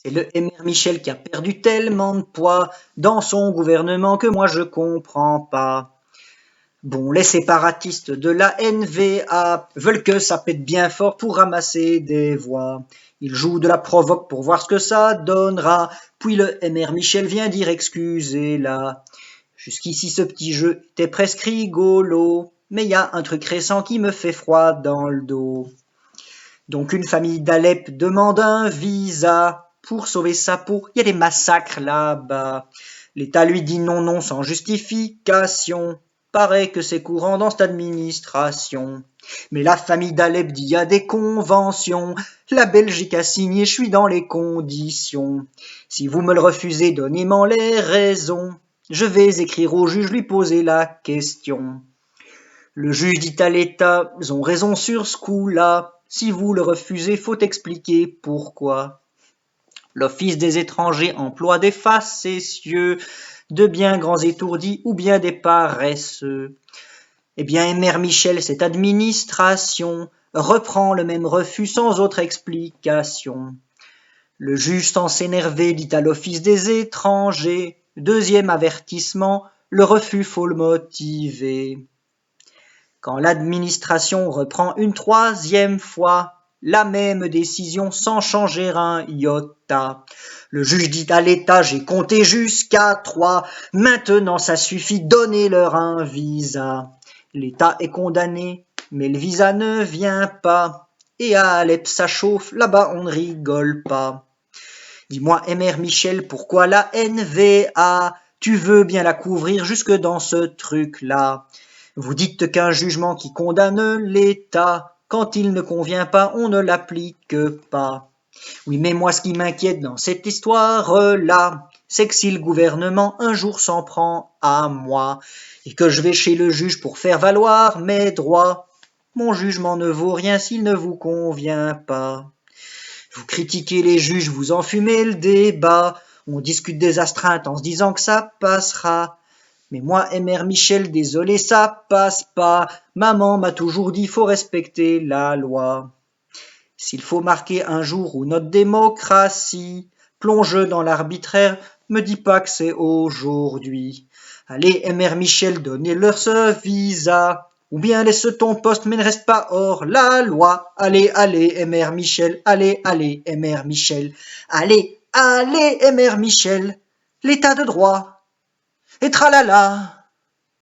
C'est le Mr Michel qui a perdu tellement de poids dans son gouvernement que moi je comprends pas. Bon, les séparatistes de la NVA veulent que ça pète bien fort pour ramasser des voix. Ils jouent de la provoque pour voir ce que ça donnera. Puis le Mr Michel vient dire excusez-la. Jusqu'ici ce petit jeu était presque rigolo, mais y a un truc récent qui me fait froid dans le dos. Donc une famille d'Alep demande un visa pour sauver sa peau. Il y a des massacres là-bas. L'État lui dit non, non, sans justification. Paraît que c'est courant dans cette administration. Mais la famille d'Alep dit il y a des conventions. La Belgique a signé, je suis dans les conditions. Si vous me le refusez, donnez-moi les raisons. Je vais écrire au juge, lui poser la question. Le juge dit à l'État, ils ont raison sur ce coup-là. Si vous le refusez, faut expliquer pourquoi. L'Office des étrangers emploie des facétieux, de bien grands étourdis ou bien des paresseux. Eh bien, Mr Michel, cette administration reprend le même refus sans autre explication. Le juge, sans s'énerver, dit à l'Office des étrangers, deuxième avertissement, le refus faut le motiver. Quand l'administration reprend une troisième fois la même décision sans changer un iota, le juge dit à l'État, j'ai compté jusqu'à 3, maintenant ça suffit, donnez-leur un visa. L'État est condamné, mais le visa ne vient pas, et à Alep ça chauffe, là-bas on ne rigole pas. Dis-moi, Mr Michel, pourquoi la NVA? Tu veux bien la couvrir jusque dans ce truc-là. Vous dites qu'un jugement qui condamne l'État, quand il ne convient pas, on ne l'applique pas. Oui, mais moi ce qui m'inquiète dans cette histoire-là, c'est que si le gouvernement un jour s'en prend à moi, et que je vais chez le juge pour faire valoir mes droits, mon jugement ne vaut rien s'il ne vous convient pas. Vous critiquez les juges, vous enfumez le débat, on discute des astreintes en se disant que ça passera. Mais moi, Mr Michel, désolé, ça passe pas. Maman m'a toujours dit, faut respecter la loi. S'il faut marquer un jour où notre démocratie plonge dans l'arbitraire, me dis pas que c'est aujourd'hui. Allez, Mr Michel, donnez-leur ce visa. Ou bien laisse ton poste, mais ne reste pas hors la loi. Allez, allez, Mr Michel, allez, allez, Mr Michel. Allez, allez, Mr Michel. L'état de droit. Et tralala.